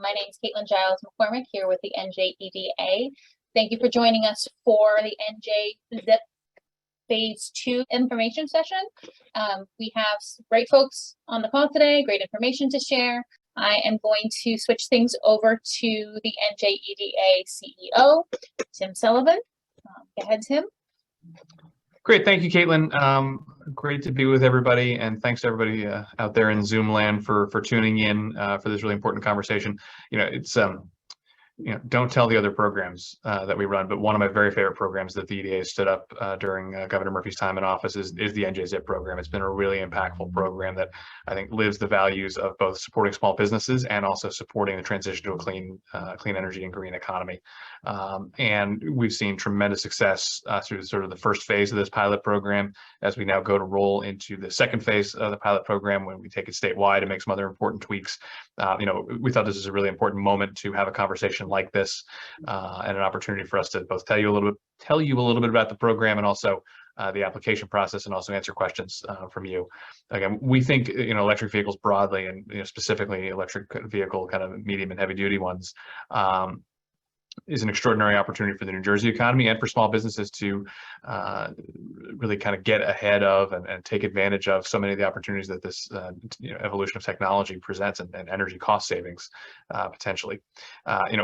My name is Caitlin Giles McCormick here with the NJEDA. Thank you for joining us for the NJ Zip Phase 2 information session. We have great folks on the call today, great information to share. I am going to switch things over to the NJEDA CEO, Tim Sullivan. Go ahead, Tim. Great, thank you, Caitlin. Great to be with everybody, and thanks to everybody out there in Zoom land for tuning in for this really important conversation. It's don't tell the other programs that we run, but one of my very favorite programs that the EDA stood up during Governor Murphy's time in office is the NJ-ZIP program. It's been a really impactful program that I think lives the values of both supporting small businesses and also supporting the transition to a clean energy and green economy. And we've seen tremendous success through sort of the first phase of this pilot program, as we now go to roll into the second phase of the pilot program when we take it statewide and make some other important tweaks. We thought this was a really important moment to have a conversation like this and an opportunity for us to both tell you a little bit about the program and also the application process, and also answer questions from you. Again, we think electric vehicles broadly, and specifically electric vehicle kind of medium and heavy duty ones, is an extraordinary opportunity for the New Jersey economy and for small businesses to really kind of get ahead of and take advantage of so many of the opportunities that this evolution of technology presents, and energy cost savings potentially.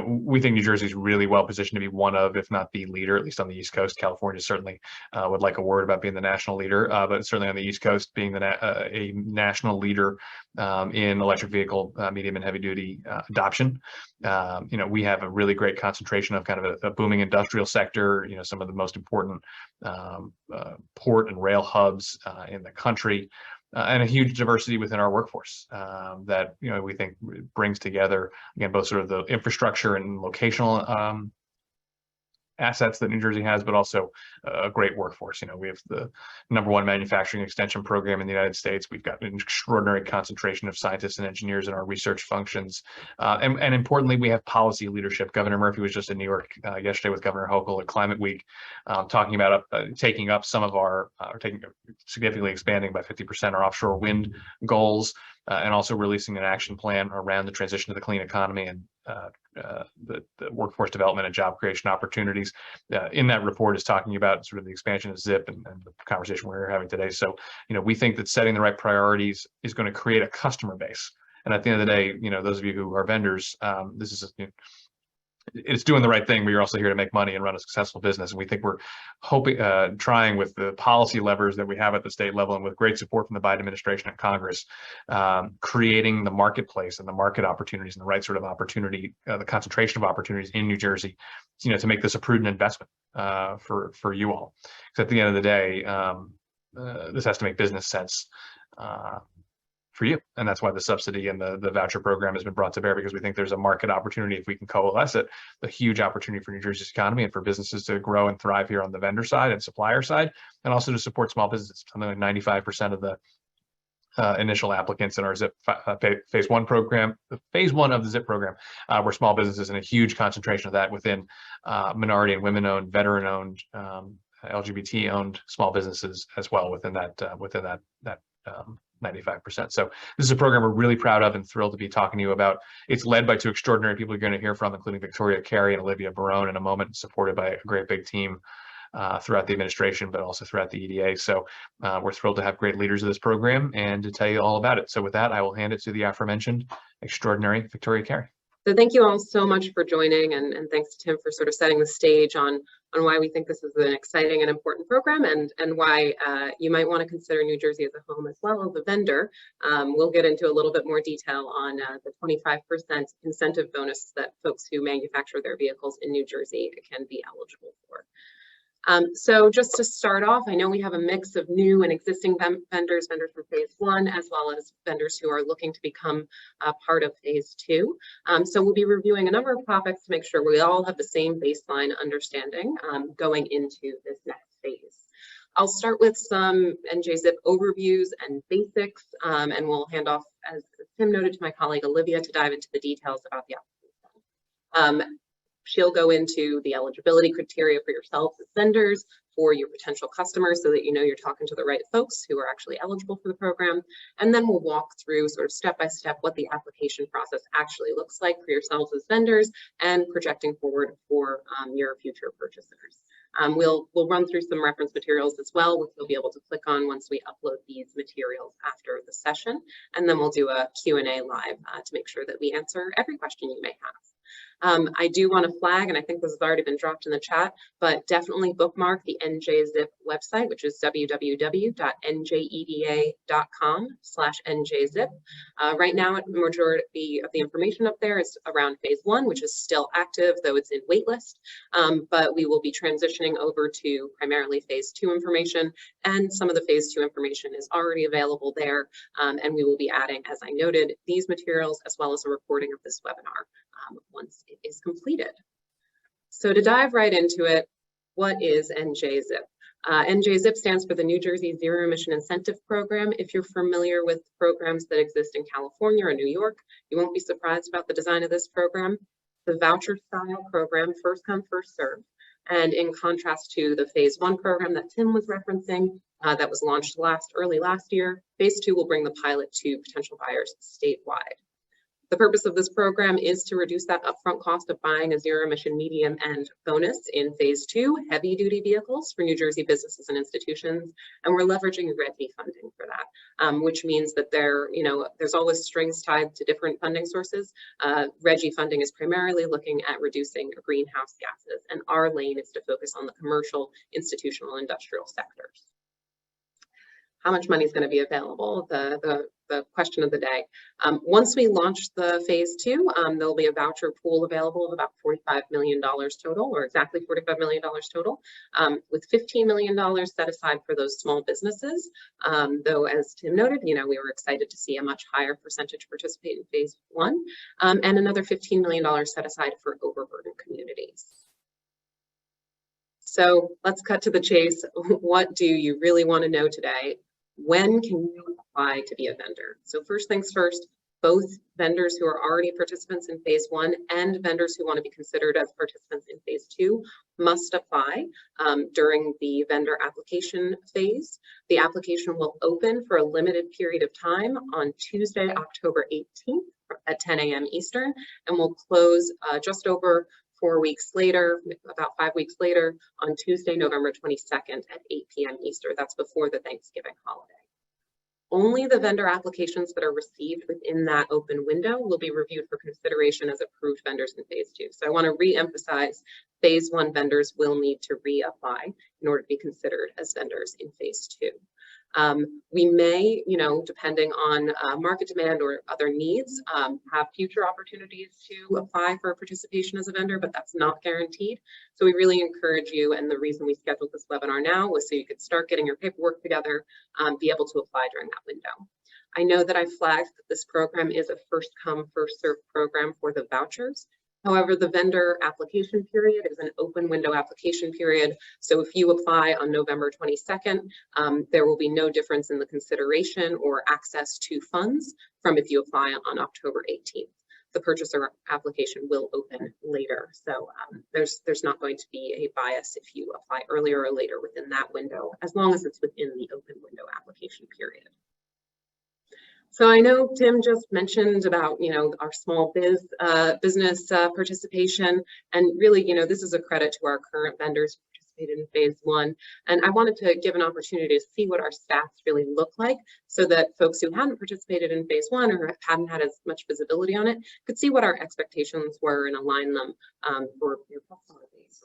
We think New Jersey is really well positioned to be one of, if not the leader, at least on the East Coast. California certainly would like a word about being the national leader, but certainly on the East Coast being a national leader in electric vehicle medium and heavy duty adoption. We have a really great concentration of kind of a booming industrial sector, some of the most important port and rail hubs in the country, and a huge diversity within our workforce that we think brings together, again, both sort of the infrastructure and locational assets that New Jersey has, but also a great workforce. We have the #1 manufacturing extension program in the United States. We've got an extraordinary concentration of scientists and engineers in our research functions. And importantly, we have policy leadership. Governor Murphy was just in New York yesterday with Governor Hochul at Climate Week, talking about taking up some of our, significantly expanding by 50% our offshore wind goals, and also releasing an action plan around the transition to the clean economy and the workforce development and job creation opportunities. In that report is talking about sort of the expansion of ZIP and the conversation we're having today. So, we think that setting the right priorities is going to create a customer base. And at the end of the day, those of you who are vendors, this is it's doing the right thing, but you're also here to make money and run a successful business. And we think we're hoping, trying with the policy levers that we have at the state level, and with great support from the Biden administration and Congress, creating the marketplace and the market opportunities and the right sort of opportunity, the concentration of opportunities in New Jersey, to make this a prudent investment for you all. Because at the end of the day, this has to make business sense for you. And that's why the subsidy and the voucher program has been brought to bear, because we think there's a market opportunity if we can coalesce it, a huge opportunity for New Jersey's economy and for businesses to grow and thrive here on the vendor side and supplier side, and also to support small businesses. Something like 95% of the initial applicants in our ZIP phase 1 program, phase 1 of the ZIP program, were small businesses, and a huge concentration of that within minority and women-owned, veteran-owned, LGBT-owned small businesses as well within that 95%. So this is a program we're really proud of and thrilled to be talking to you about. It's led by 2 extraordinary people you're going to hear from, including Victoria Carey and Olivia Barone in a moment, supported by a great big team throughout the administration, but also throughout the EDA. So we're thrilled to have great leaders of this program and to tell you all about it. So with that, I will hand it to the aforementioned extraordinary Victoria Carey. So thank you all so much for joining, and thanks to Tim for sort of setting the stage on why we think this is an exciting and important program, and why you might want to consider New Jersey as a home as well as a vendor. We'll get into a little bit more detail on the 25% incentive bonus that folks who manufacture their vehicles in New Jersey can be eligible for. So just to start off, I know we have a mix of new and existing vendors from phase 1, as well as vendors who are looking to become part of phase 2. So we'll be reviewing a number of topics to make sure we all have the same baseline understanding going into this next phase. I'll start with some NJ-ZIP overviews and basics, and we'll hand off, as Tim noted, to my colleague Olivia to dive into the details about the application. She'll go into the eligibility criteria for yourselves as vendors, for your potential customers, so that you know you're talking to the right folks who are actually eligible for the program. And then we'll walk through sort of step by step what the application process actually looks like for yourselves as vendors and projecting forward for your future purchasers. We'll run through some reference materials as well, which you'll be able to click on once we upload these materials after the session. And then we'll do a Q&A live to make sure that we answer every question you may have. I do want to flag, and I think this has already been dropped in the chat, but definitely bookmark the NJZIP website, which is www.njeda.com/NJZIP. Right now, the majority of the information up there is around phase 1, which is still active, though it's in waitlist. But we will be transitioning over to primarily phase 2 information, and some of the phase 2 information is already available there. And we will be adding, as I noted, these materials as well as a recording of this webinar once it is completed. So to dive right into it, what is NJZIP? NJZIP stands for the New Jersey Zero Emission Incentive Program. If you're familiar with programs that exist in California or New York, you won't be surprised about the design of this program. The voucher style program, first come, first served. And in contrast to the phase 1 program that Tim was referencing, that was launched early last year, phase 2 will bring the pilot to potential buyers statewide. The purpose of this program is to reduce that upfront cost of buying a zero emission medium and bonus in phase 2 heavy duty vehicles for New Jersey businesses and institutions. And we're leveraging REGI funding for that, which means that there's always strings tied to different funding sources. REGI funding is primarily looking at reducing greenhouse gases, and our lane is to focus on the commercial, institutional, industrial sectors. How much money is going to be available? The question of the day. Once we launch the phase 2, there'll be a voucher pool available of about $45 million total, or exactly $45 million total, with $15 million set aside for those small businesses. Though, as Tim noted, we were excited to see a much higher percentage participate in phase 1, and another $15 million set aside for overburdened communities. So let's cut to the chase. What do you really want to know today? When can you apply to be a vendor? So first things first, both vendors who are already participants in phase 1 and vendors who want to be considered as participants in phase 2 must apply during the vendor application phase. The application will open for a limited period of time on Tuesday, October 18th at 10 a.m. Eastern, and will close just over 4 weeks later, about 5 weeks later, on Tuesday, November 22nd at 8 p.m. Eastern. That's before the Thanksgiving holiday. Only the vendor applications that are received within that open window will be reviewed for consideration as approved vendors in phase 2. So I want to re-emphasize, phase 1 vendors will need to reapply in order to be considered as vendors in phase 2. We may, depending on market demand or other needs, have future opportunities to apply for participation as a vendor, but that's not guaranteed. So we really encourage you, and the reason we scheduled this webinar now was so you could start getting your paperwork together, be able to apply during that window. I know that I flagged that this program is a first come, first served program for the vouchers. However, the vendor application period is an open window application period. So if you apply on November 22nd, there will be no difference in the consideration or access to funds from if you apply on October 18th. The purchaser application will open later. So there's not going to be a bias if you apply earlier or later within that window, as long as it's within the open window application period. So I know Tim just mentioned about, our small business participation, and really, this is a credit to our current vendors who participated in phase 1. And I wanted to give an opportunity to see what our stats really look like, so that folks who hadn't participated in phase 1 or hadn't had as much visibility on it could see what our expectations were and align them for your customer base.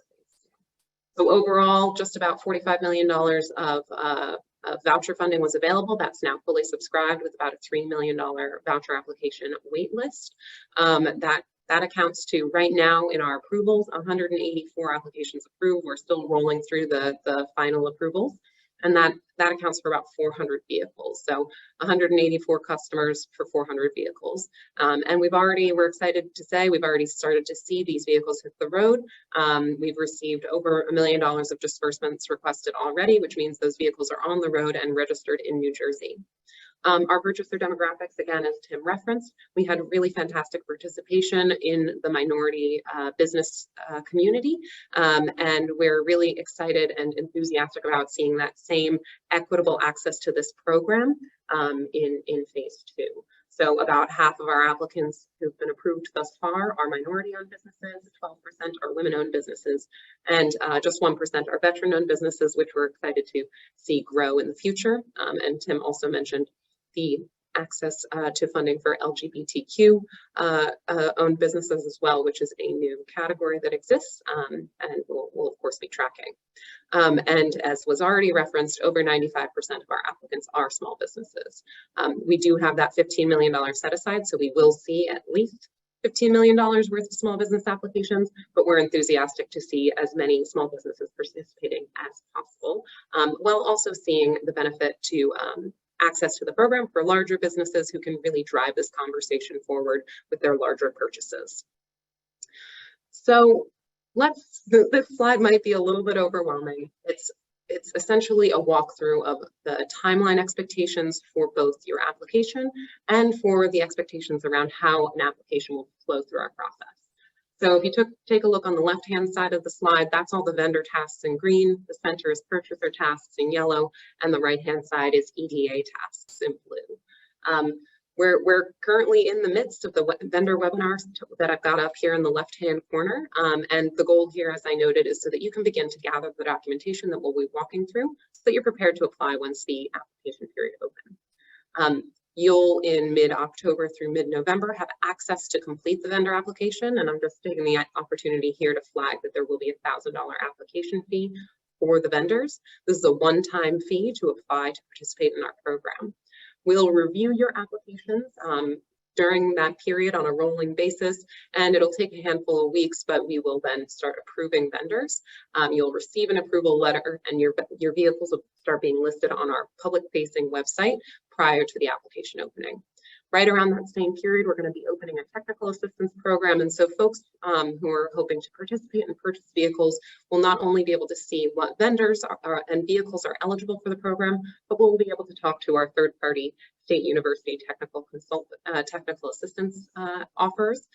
So overall, just about $45 million of voucher funding was available. That's now fully subscribed with about a $3 million voucher application wait list. That accounts to, right now in our approvals, 184 applications approved. We're still rolling through the final approvals. And that accounts for about 400 vehicles. So 184 customers for 400 vehicles. And we're excited to say we've already started to see these vehicles hit the road. We've received over $1 million of disbursements requested already, which means those vehicles are on the road and registered in New Jersey. Our purchaser demographics, again, as Tim referenced, we had really fantastic participation in the minority business community, and we're really excited and enthusiastic about seeing that same equitable access to this program in phase 2. So about half of our applicants who've been approved thus far are minority-owned businesses, 12% are women-owned businesses, and just 1% are veteran-owned businesses, which we're excited to see grow in the future. And Tim also mentioned the access to funding for LGBTQ owned businesses as well, which is a new category that exists, and we'll of course be tracking. And as was already referenced, over 95% of our applicants are small businesses. We do have that $15 million set aside, so we will see at least $15 million worth of small business applications, but we're enthusiastic to see as many small businesses participating as possible, while also seeing the benefit to access to the program for larger businesses who can really drive this conversation forward with their larger purchases. So this slide might be a little bit overwhelming. It's essentially a walkthrough of the timeline expectations for both your application and for the expectations around how an application will flow through our process. So if you take a look on the left-hand side of the slide, that's all the vendor tasks in green, the center is purchaser tasks in yellow, and the right-hand side is EDA tasks in blue. We're currently in the midst of the vendor webinars that I've got up here in the left-hand corner. And the goal here, as I noted, is so that you can begin to gather the documentation that we'll be walking through so that you're prepared to apply once the application period opens. You'll, in mid-October through mid-November, have access to complete the vendor application. And I'm just taking the opportunity here to flag that there will be a $1,000 application fee for the vendors. This is a one-time fee to apply to participate in our program. We'll review your applications during that period on a rolling basis, and it'll take a handful of weeks, but we will then start approving vendors. You'll receive an approval letter, and your vehicles will start being listed on our public-facing website prior to the application opening. Right around that same period, we're going to be opening a technical assistance program, and so folks who are hoping to participate and purchase vehicles will not only be able to see what vendors and vehicles are eligible for the program, but we'll be able to talk to our third-party state university technical assistance offers,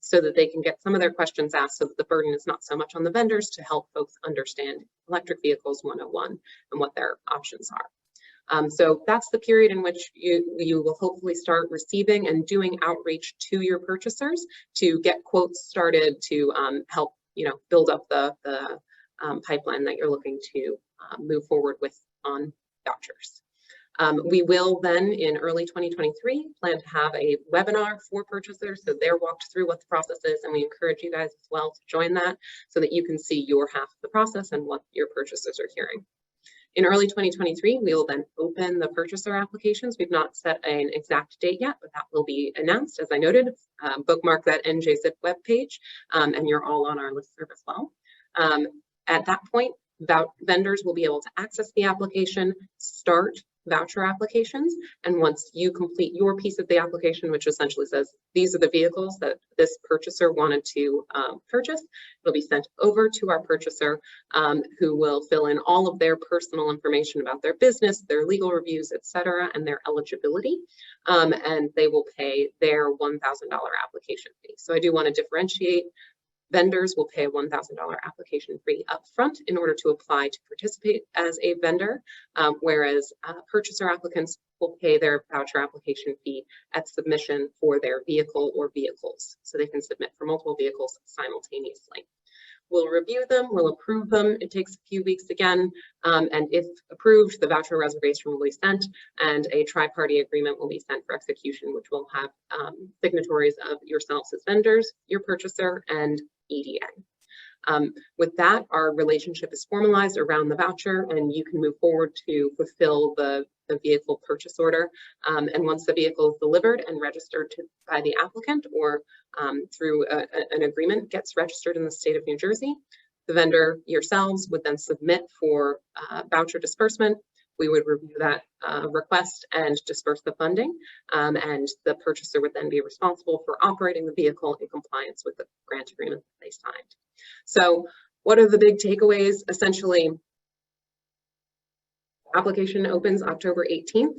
so that they can get some of their questions asked, so that the burden is not so much on the vendors to help folks understand electric vehicles 101 and what their options are. So that's the period in which you will hopefully start receiving and doing outreach to your purchasers to get quotes started to help build up the pipeline that you're looking to move forward with on vouchers. We will then, in early 2023, plan to have a webinar for purchasers, so they're walked through what the process is, and we encourage you guys as well to join that so that you can see your half of the process and what your purchasers are hearing. In early 2023, we will then open the purchaser applications. We've not set an exact date yet, but that will be announced. As I noted, bookmark that NJZIP webpage, and you're all on our listserv as well. At that point, vendors will be able to access the application, start voucher applications, and once you complete your piece of the application, which essentially says these are the vehicles that this purchaser wanted to purchase, it'll be sent over to our purchaser, who will fill in all of their personal information about their business, their legal reviews, etc., and their eligibility, and they will pay their $1,000 application fee. So I do want to differentiate. Vendors will pay a $1,000 application fee upfront in order to apply to participate as a vendor, whereas purchaser applicants will pay their voucher application fee at submission for their vehicle or vehicles. So they can submit for multiple vehicles simultaneously. We'll review them, we'll approve them. It takes a few weeks again, and if approved, the voucher reservation will be sent and a tri-party agreement will be sent for execution, which will have signatories of yourselves as vendors, your purchaser, and EDA. With that, our relationship is formalized around the voucher, and you can move forward to fulfill the vehicle purchase order. And once the vehicle is delivered and registered by the applicant, or through an agreement gets registered in the state of New Jersey, the vendor yourselves would then submit for voucher disbursement. We would review that request and disperse the funding, and the purchaser would then be responsible for operating the vehicle in compliance with the grant agreement that they signed. So what are the big takeaways? Essentially, Application opens October 18th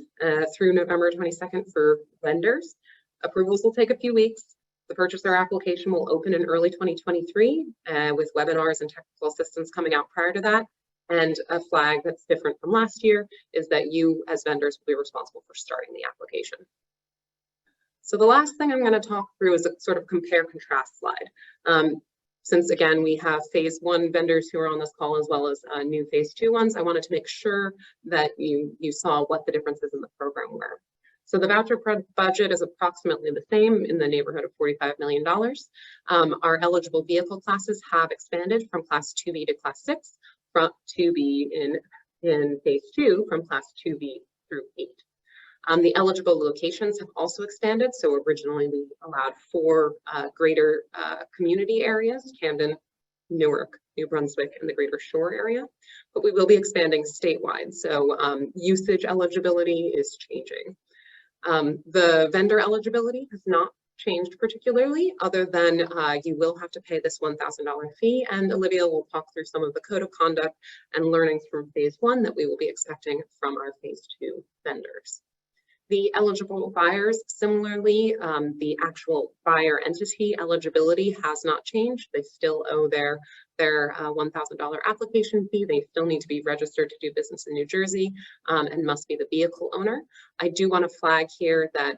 through November 22nd for vendors. Approvals will take a few weeks. The purchaser application will open in early 2023 with webinars and technical assistance coming out prior to that. And a flag that's different from last year is that you as vendors will be responsible for starting the application. So the last thing I'm going to talk through is a sort of compare contrast slide. Since again, we have phase 1 vendors who are on this call as well as new phase 2 ones, I wanted to make sure that you saw what the differences in the program were. So the voucher budget is approximately the same in the neighborhood of $45 million. Our eligible vehicle classes have expanded from class 2B to class 6, from 2B in phase 2 from class 2B through 8. The eligible locations have also expanded. So originally we allowed 4 greater community areas, Camden, Newark, New Brunswick, and the Greater Shore area, but we will be expanding statewide. So usage eligibility is changing. The vendor eligibility has not changed particularly, other than you will have to pay this $1,000 fee, and Olivia will talk through some of the code of conduct and learnings from phase 1 that we will be expecting from our phase 2 vendors. The eligible buyers, similarly, the actual buyer entity eligibility has not changed. They still owe their $1,000 application fee. They still need to be registered to do business in New Jersey and must be the vehicle owner. I do want to flag here that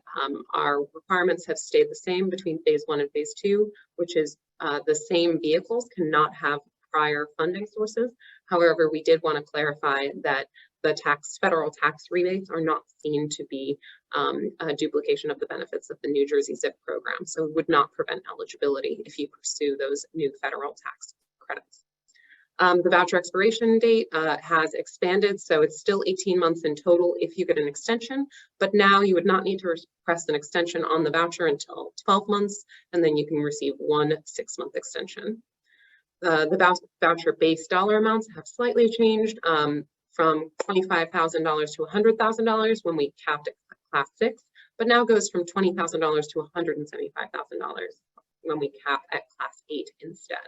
our requirements have stayed the same between phase 1 and phase 2, which is the same vehicles cannot have prior funding sources. However, we did want to clarify that the federal tax rebates are not seen to be a duplication of the benefits of the New Jersey ZIP program. So it would not prevent eligibility if you pursue those new federal tax credits. The voucher expiration date has expanded, so it's still 18 months in total if you get an extension, but now you would not need to request an extension on the voucher until 12 months, and then you can receive 1 6-month extension. The voucher base dollar amounts have slightly changed from $25,000 to $100,000 when we capped at class 6, but now goes from $20,000 to $175,000 when we cap at class 8 instead.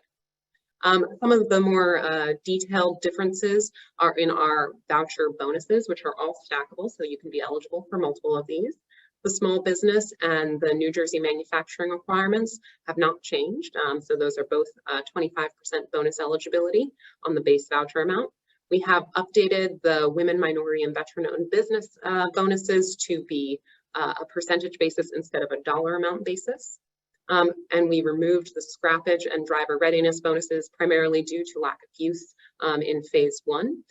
Some of the more detailed differences are in our voucher bonuses, which are all stackable, so you can be eligible for multiple of these. The small business and the New Jersey manufacturing requirements have not changed, so those are both 25% bonus eligibility on the base voucher amount. We have updated the women, minority, and veteran-owned business bonuses to be a percentage basis instead of a dollar amount basis. And we removed the scrappage and driver readiness bonuses primarily due to lack of use in phase 1.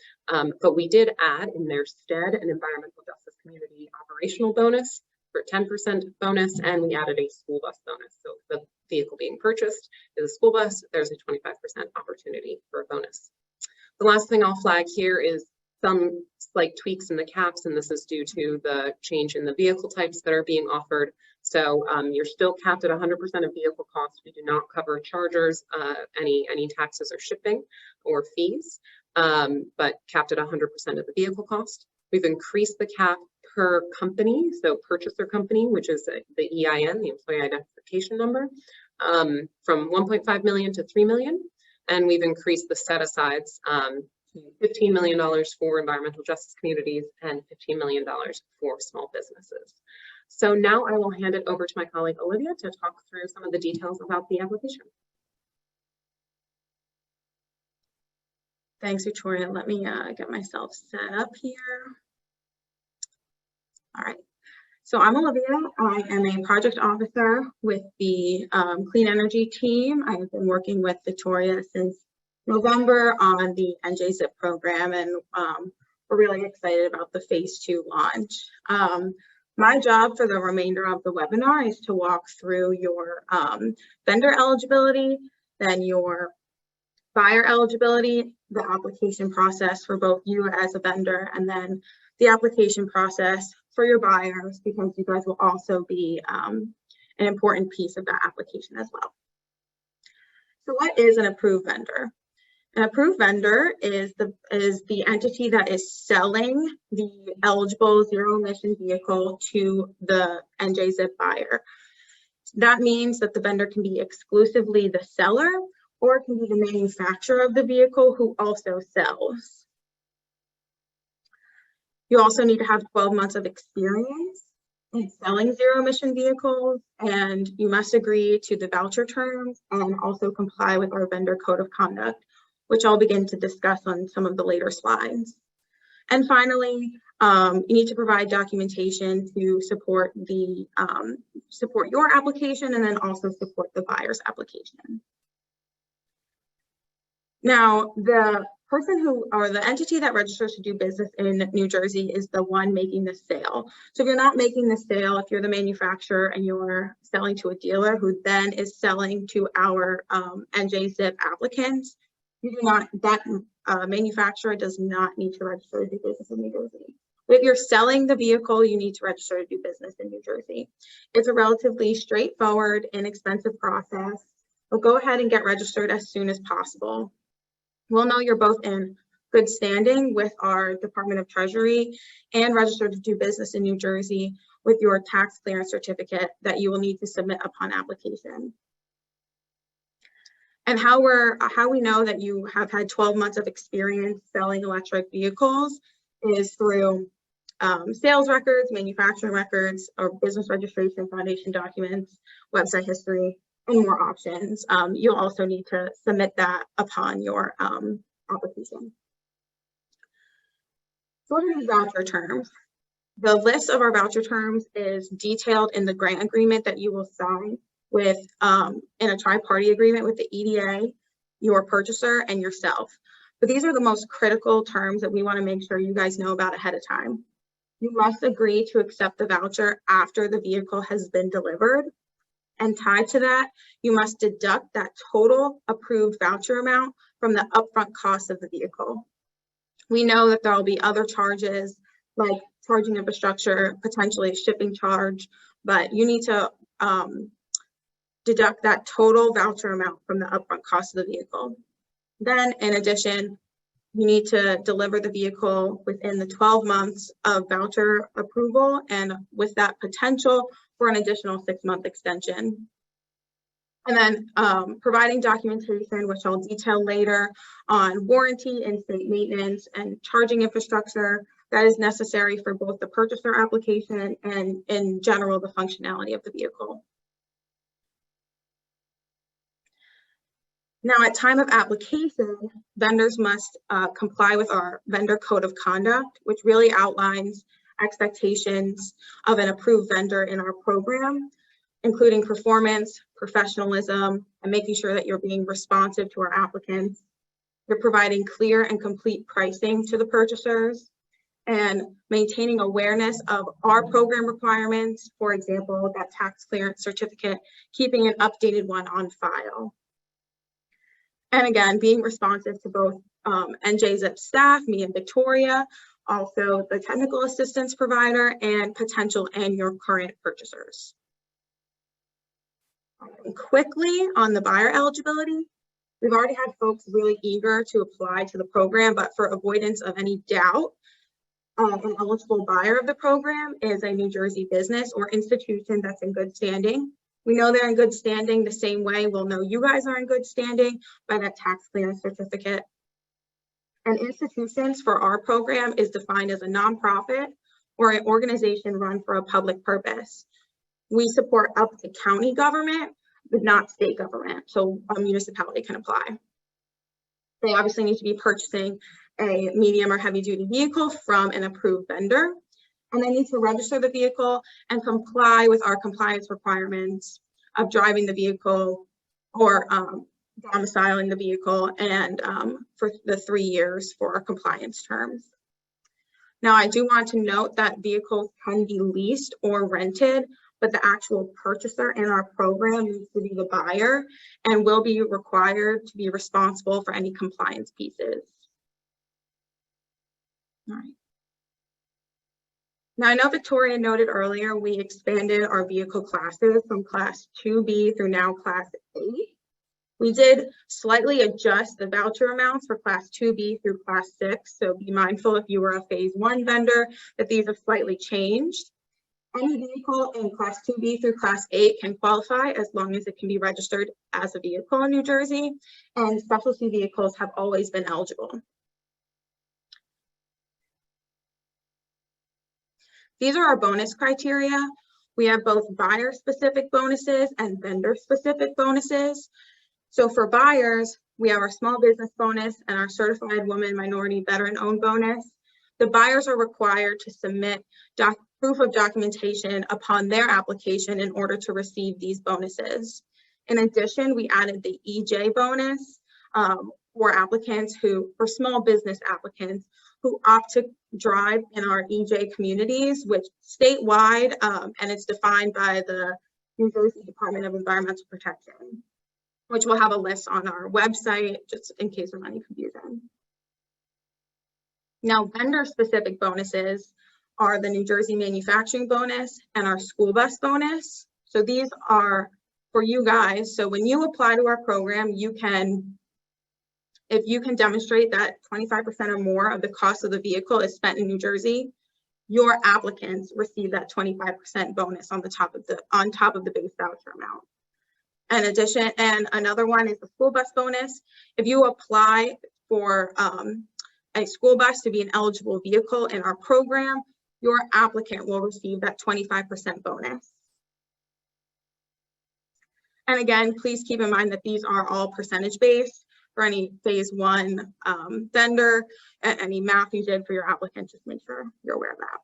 But we did add in their stead an environmental justice community operational bonus for 10% bonus, and we added a school bus bonus. So if the vehicle being purchased is a school bus, there's a 25% opportunity for a bonus. The last thing I'll flag here is some slight tweaks in the caps, and this is due to the change in the vehicle types that are being offered. So you're still capped at 100% of vehicle costs. We do not cover chargers, any taxes or shipping or fees, but capped at 100% of the vehicle cost. We've increased the cap per company, so purchaser company, which is the EIN, the employee identification number, from 1.5 million to 3 million. And we've increased the set-asides to $15 million for environmental justice communities and $15 million for small businesses. So now I will hand it over to my colleague Olivia to talk through some of the details about the application. Thanks, Victoria. Let me get myself set up here. All right. So I'm Olivia. I am a project officer with the Clean Energy team. I have been working with Victoria since November on the NJZIP program, and we're really excited about the phase 2 launch. My job for the remainder of the webinar is to walk through your vendor eligibility, then your buyer eligibility, the application process for both you as a vendor, and then the application process for your buyers, because you guys will also be an important piece of that application as well. So what is an approved vendor? An approved vendor is the entity that is selling the eligible zero-emission vehicle to the NJZIP buyer. That means that the vendor can be exclusively the seller, or it can be the manufacturer of the vehicle who also sells. You also need to have 12 months of experience in selling zero-emission vehicles, and you must agree to the voucher terms and also comply with our vendor code of conduct, which I'll begin to discuss on some of the later slides. And finally, you need to provide documentation to support support your application and then also support the buyer's application. Now, the person or the entity that registers to do business in New Jersey is the one making the sale. So if you're not making the sale, if you're the manufacturer and you're selling to a dealer who then is selling to our NJ-ZIP applicants, you do not, that manufacturer does not need to register to do business in New Jersey. But if you're selling the vehicle, you need to register to do business in New Jersey. It's a relatively straightforward, inexpensive process, but go ahead and get registered as soon as possible. We'll know you're both in good standing with our Department of Treasury and registered to do business in New Jersey with your tax clearance certificate that you will need to submit upon application. And how we know that you have had 12 months of experience selling electric vehicles is through sales records, manufacturing records, or business registration, foundation documents, website history, and more options. You'll also need to submit that upon your application. So what are these voucher terms? The list of our voucher terms is detailed in the grant agreement that you will sign with in a tri-party agreement with the EDA, your purchaser, and yourself. But these are the most critical terms that we want to make sure you guys know about ahead of time. You must agree to accept the voucher after the vehicle has been delivered. And tied to that, you must deduct that total approved voucher amount from the upfront cost of the vehicle. We know that there will be other charges like charging infrastructure, potentially a shipping charge, but you need to deduct that total voucher amount from the upfront cost of the vehicle. Then, in addition, you need to deliver the vehicle within the 12 months of voucher approval and with that potential for an additional 6-month extension. And then providing documentation, which I'll detail later, on warranty and state maintenance and charging infrastructure that is necessary for both the purchaser application and in general, the functionality of the vehicle. Now, at time of application, vendors must comply with our vendor code of conduct, which really outlines expectations of an approved vendor in our program, including performance, professionalism, and making sure that you're being responsive to our applicants. You're providing clear and complete pricing to the purchasers and maintaining awareness of our program requirements, for example, that tax clearance certificate, keeping an updated one on file. And again, being responsive to both NJ-ZIP staff, me and Victoria, also the technical assistance provider, and potential and your current purchasers. Quickly on the buyer eligibility, we've already had folks really eager to apply to the program, but for avoidance of any doubt, an eligible buyer of the program is a New Jersey business or institution that's in good standing. We know they're in good standing the same way we'll know you guys are in good standing by that tax clearance certificate. And institutions for our program is defined as a nonprofit or an organization run for a public purpose. We support up to county government, but not state government, so a municipality can apply. They obviously need to be purchasing a medium or heavy duty vehicle from an approved vendor, and they need to register the vehicle and comply with our compliance requirements of driving the vehicle or domiciling the vehicle and for the 3 years for our compliance terms. Now, I do want to note that vehicles can be leased or rented, but the actual purchaser in our program needs to be the buyer and will be required to be responsible for any compliance pieces. All right. Now, I know Victoria noted earlier, we expanded our vehicle classes from class 2B through now class 8. We did slightly adjust the voucher amounts for class 2B through class 6. So be mindful if you were a phase 1 vendor that these have slightly changed. Any vehicle in class 2B through class 8 can qualify as long as it can be registered as a vehicle in New Jersey, and specialty vehicles have always been eligible. These are our bonus criteria. We have both buyer-specific bonuses and vendor-specific bonuses. So for buyers, we have our small business bonus and our certified woman, minority, veteran-owned bonus. The buyers are required to submit proof of documentation upon their application in order to receive these bonuses. In addition, we added the EJ bonus for small business applicants who opt to drive in our EJ communities, which statewide, and it's defined by the New Jersey Department of Environmental Protection, which we'll have a list on our website just in case there's any confusion. Now, vendor-specific bonuses are the New Jersey manufacturing bonus and our school bus bonus. So these are for you guys. So when you apply to our program, if you can demonstrate that 25% or more of the cost of the vehicle is spent in New Jersey, your applicants receive that 25% bonus on top of the base voucher amount. In addition, and another one is the school bus bonus. If you apply for a school bus to be an eligible vehicle in our program, your applicant will receive that 25% bonus. And again, please keep in mind that these are all percentage based. For any phase one vendor, any math you did for your applicant, just make sure you're aware of that.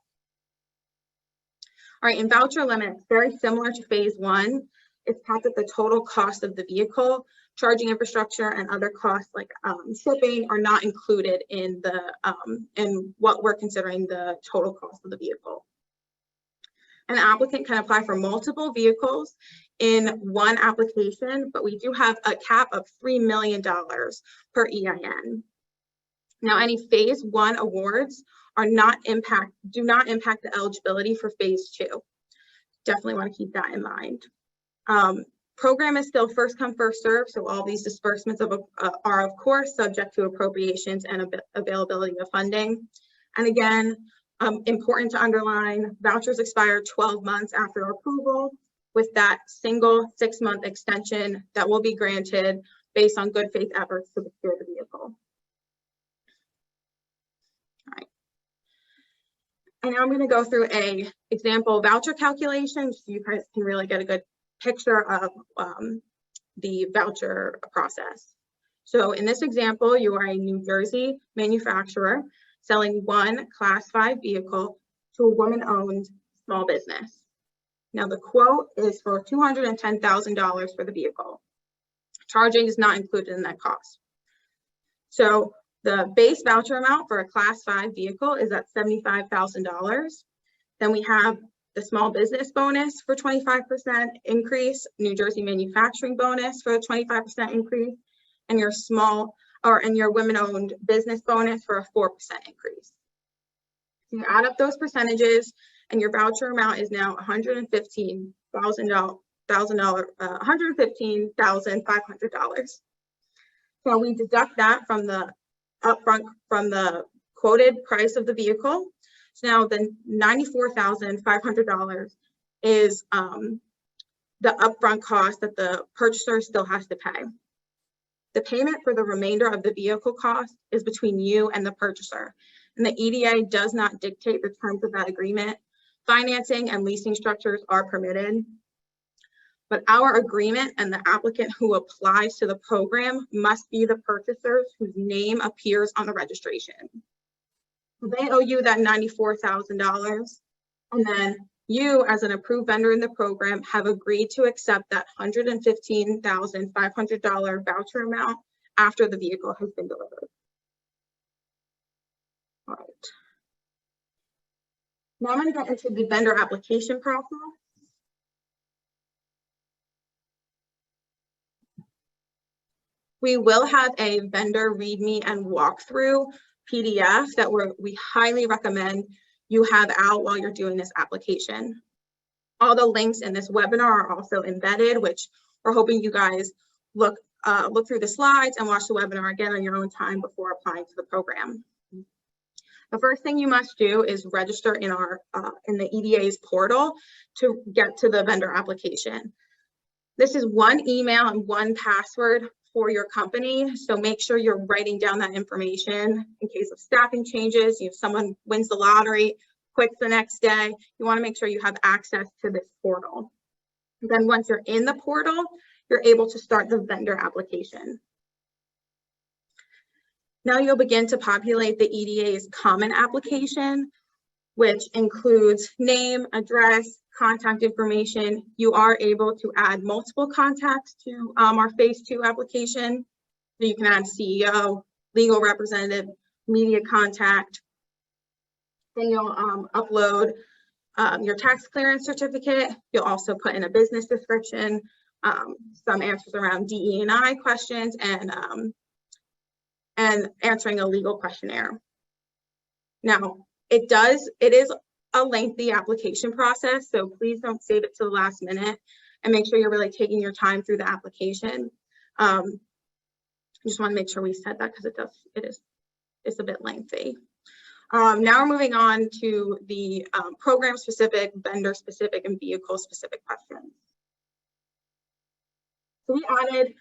All right, in voucher limits, very similar to phase one, it's capped at the total cost of the vehicle. Charging infrastructure and other costs like shipping are not included in what we're considering the total cost of the vehicle. An applicant can apply for multiple vehicles in one application, but we do have a cap of $3 million per EIN. Now, any phase one awards do not impact the eligibility for phase two. Definitely want to keep that in mind. Program is still first come, first serve, so all these disbursements are of course subject to appropriations and availability of funding. And again, important to underline, vouchers expire 12 months after approval, with that single 6-month extension that will be granted based on good faith efforts to procure the vehicle. All right. And now I'm going to go through a example voucher calculation so you guys can really get a good picture of the voucher process. So in this example, you are a New Jersey manufacturer selling one Class 5 vehicle to a woman-owned small business. Now the quote is for $210,000 for the vehicle. Charging is not included in that cost. So the base voucher amount for a Class 5 vehicle is at $75,000. Then we have the small business bonus for 25% increase, New Jersey manufacturing bonus for a 25% increase, and your your women-owned business bonus for a 4% increase. You add up those percentages, and your voucher amount is now $115,500. So we deduct that from the upfront, from the quoted price of the vehicle. So now the $94,500 is the upfront cost that the purchaser still has to pay. The payment for the remainder of the vehicle cost is between you and the purchaser, and the EDA does not dictate the terms of that agreement. Financing and leasing structures are permitted, but our agreement and the applicant who applies to the program must be the purchasers whose name appears on the registration. They owe you that $94,000, and then you, as an approved vendor in the program, have agreed to accept that $115,500 voucher amount after the vehicle has been delivered. All right. Now I'm going to get into the vendor application process. We will have a vendor README and walkthrough PDF that we highly recommend you have out while you're doing this application. All the links in this webinar are also embedded, which we're hoping you guys look through the slides and watch the webinar again on your own time before applying to the program. The first thing you must do is register in the EDA's portal to get to the vendor application. This is one email and one password for your company, so make sure you're writing down that information in case of staffing changes. If someone wins the lottery, quick the next day, you want to make sure you have access to this portal. Then once you're in the portal, you're able to start the vendor application. Now you'll begin to populate the EDA's common application, which includes name, address, contact information. You are able to add multiple contacts to our phase 2 application. So you can add CEO, legal representative, media contact. Then you'll upload your tax clearance certificate. You'll also put in a business description, some answers around DE&I questions, and answering a legal questionnaire. Now, it is a lengthy application process, so please don't save it to the last minute and make sure you're really taking your time through the application. I just want to make sure we said that because it's a bit lengthy. Now we're moving on to the program specific, vendor specific, and vehicle specific questions. So we added,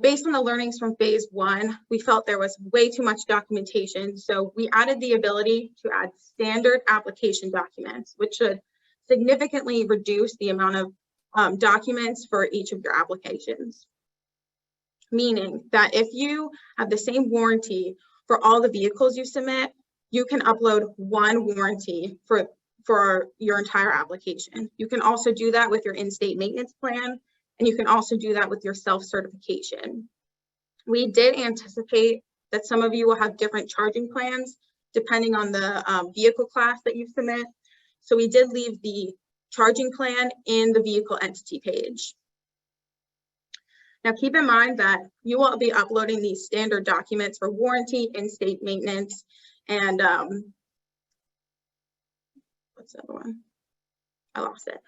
based on the learnings from phase 1, we felt there was way too much documentation. So we added the ability to add standard application documents, which should significantly reduce the amount of documents for each of your applications. Meaning that if you have the same warranty for all the vehicles you submit, you can upload one warranty for your entire application. You can also do that with your in-state maintenance plan, and you can also do that with your self-certification. We did anticipate that some of you will have different charging plans depending on the vehicle class that you submit. So we did leave the charging plan in the vehicle entity page. Now keep in mind that you will be uploading these standard documents for warranty, in-state maintenance, and what's the other one? I lost it.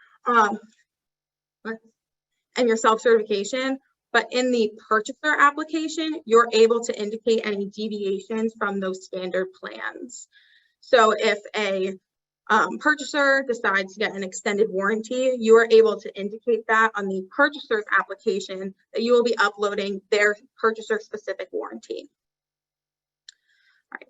And your self-certification, but in the purchaser application, you're able to indicate any deviations from those standard plans. So if a purchaser decides to get an extended warranty, you are able to indicate that on the purchaser's application that you will be uploading their purchaser specific warranty. All right.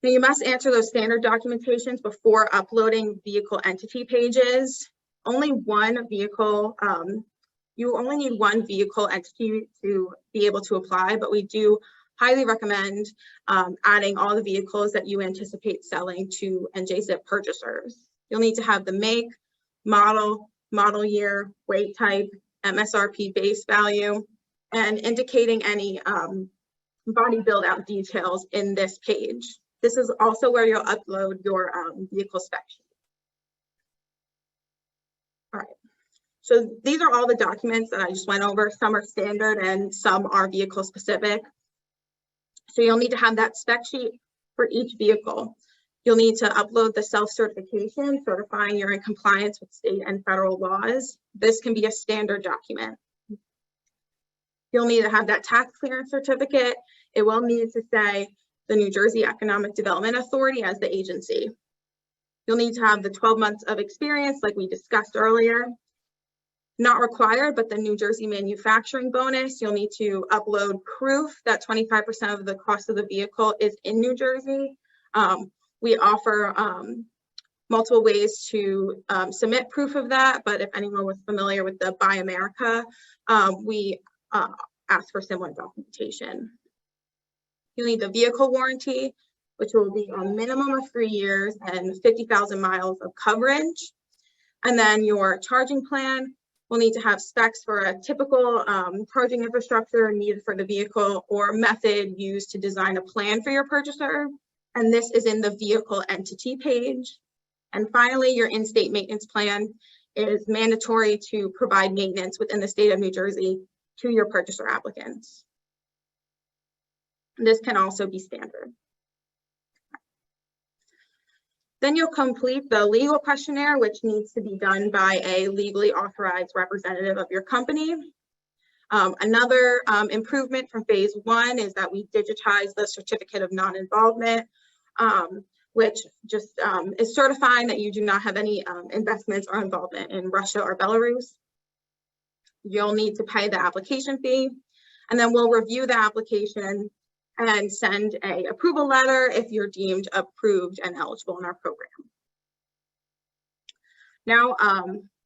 Now you must answer those standard documentations before uploading vehicle entity pages. Only one vehicle, you only need one vehicle entity to be able to apply, but we do highly recommend adding all the vehicles that you anticipate selling to NJZIP purchasers. You'll need to have the make, model, model year, weight type, MSRP base value, and indicating any body build out details in this page. This is also where you'll upload your vehicle spec sheet. All right, so these are all the documents that I just went over. Some are standard and some are vehicle specific. So you'll need to have that spec sheet for each vehicle. You'll need to upload the self-certification, certifying you're in compliance with state and federal laws. This can be a standard document. You'll need to have that tax clearance certificate. It will need to say the New Jersey Economic Development Authority as the agency. You'll need to have the 12 months of experience like we discussed earlier. Not required, but the New Jersey manufacturing bonus, you'll need to upload proof that 25% of the cost of the vehicle is in New Jersey. We offer multiple ways to submit proof of that, but if anyone was familiar with the Buy America, we ask for similar documentation. You'll need the vehicle warranty, which will be a minimum of 3 years and 50,000 miles of coverage. And then your charging plan will need to have specs for a typical charging infrastructure needed for the vehicle or method used to design a plan for your purchaser. And this is in the vehicle entity page. And finally, your in-state maintenance plan is mandatory to provide maintenance within the state of New Jersey to your purchaser applicants. This can also be standard. Then you'll complete the legal questionnaire, which needs to be done by a legally authorized representative of your company. Another improvement from phase 1 is that we digitize the certificate of non-involvement, which just is certifying that you do not have any investments or involvement in Russia or Belarus. You'll need to pay the application fee, and then we'll review the application and send a approval letter if you're deemed approved and eligible in our program. Now,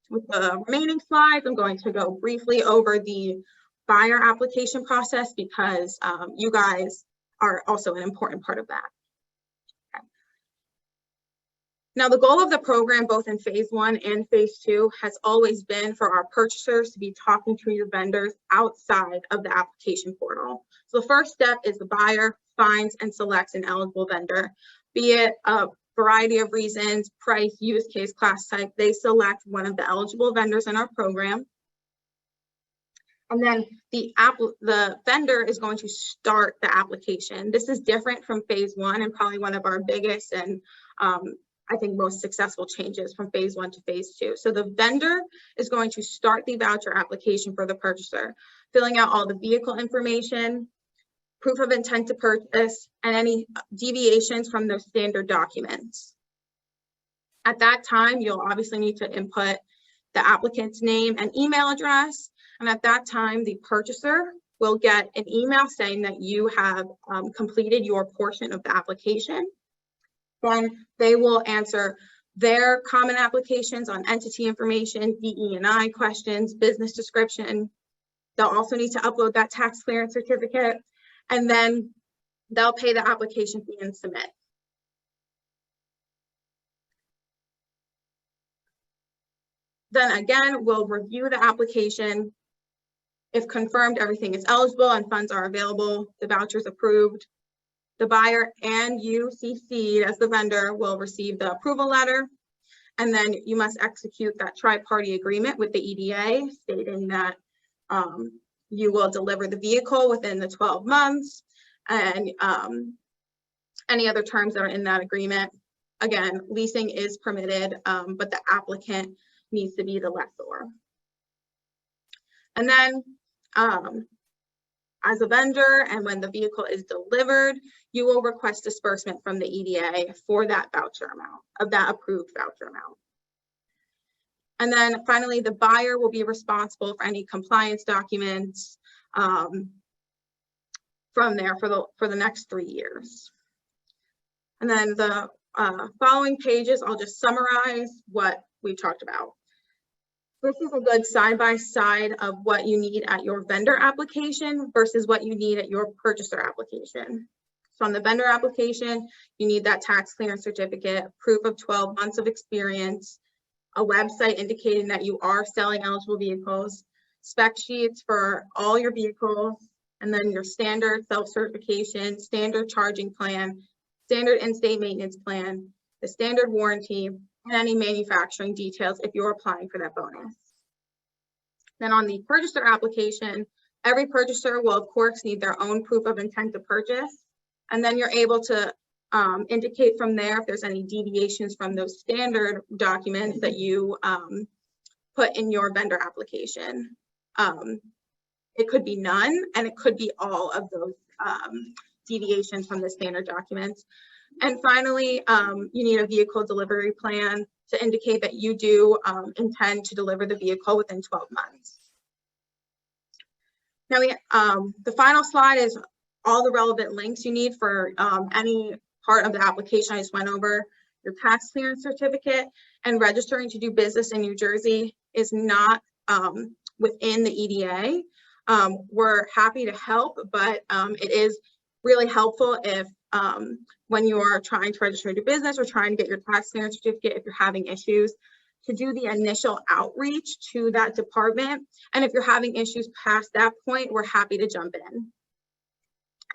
with the remaining slides, I'm going to go briefly over the buyer application process because you guys are also an important part of that. Okay. Now, the goal of the program, both in phase 1 and phase 2, has always been for our purchasers to be talking to your vendors outside of the application portal. So the first step is the buyer finds and selects an eligible vendor, be it a variety of reasons, price, use case, class type. They select one of the eligible vendors in our program. And then the vendor is going to start the application. This is different from phase 1 and probably one of our biggest and I think most successful changes from phase 1 to phase 2. So the vendor is going to start the voucher application for the purchaser, filling out all the vehicle information, proof of intent to purchase, and any deviations from those standard documents. At that time, you'll obviously need to input the applicant's name and email address. And at that time, the purchaser will get an email saying that you have completed your portion of the application. Then they will answer their common applications on entity information, DE&I questions, business description. They'll also need to upload that tax clearance certificate, and then they'll pay the application fee and submit. Then again, we'll review the application. If confirmed, everything is eligible and funds are available, the voucher is approved. The buyer and you, CC'd as the vendor, will receive the approval letter. And then you must execute that tri-party agreement with the EDA, stating that you will deliver the vehicle within the 12 months and any other terms that are in that agreement. Again, leasing is permitted, but the applicant needs to be the lessor. And then as a vendor and when the vehicle is delivered, you will request disbursement from the EDA for that voucher amount, of that approved voucher amount. And then finally, the buyer will be responsible for any compliance documents from there for the next 3 years. And then the following pages, I'll just summarize what we talked about. This is a good side-by-side of what you need at your vendor application versus what you need at your purchaser application. So on the vendor application, you need that tax clearance certificate, proof of 12 months of experience, a website indicating that you are selling eligible vehicles, spec sheets for all your vehicles, and then your standard self-certification, standard charging plan, standard in-state maintenance plan, the standard warranty, and any manufacturing details if you're applying for that bonus. Then on the purchaser application, every purchaser will of course need their own proof of intent to purchase. And then you're able to indicate from there if there's any deviations from those standard documents that you put in your vendor application. It could be none, and it could be all of those deviations from the standard documents. And finally, you need a vehicle delivery plan to indicate that you do intend to deliver the vehicle within 12 months. Now, the final slide is all the relevant links you need for any part of the application I just went over. Your tax clearance certificate and registering to do business in New Jersey is not within the EDA. We're happy to help, but it is really helpful if when you're trying to register to do business or trying to get your tax clearance certificate, if you're having issues, to do the initial outreach to that department. And if you're having issues past that point, we're happy to jump in.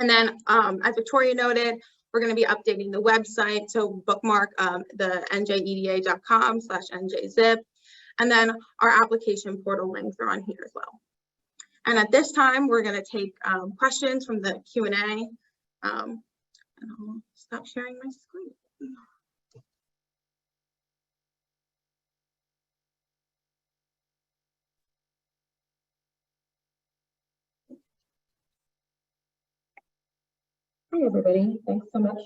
And then as Victoria noted, we're going to be updating the website. So bookmark the njeda.com/njzip. And then our application portal links are on here as well. And at this time, we're going to take questions from the Q&A. And I'll stop sharing my screen. Hi, everybody. Thanks so much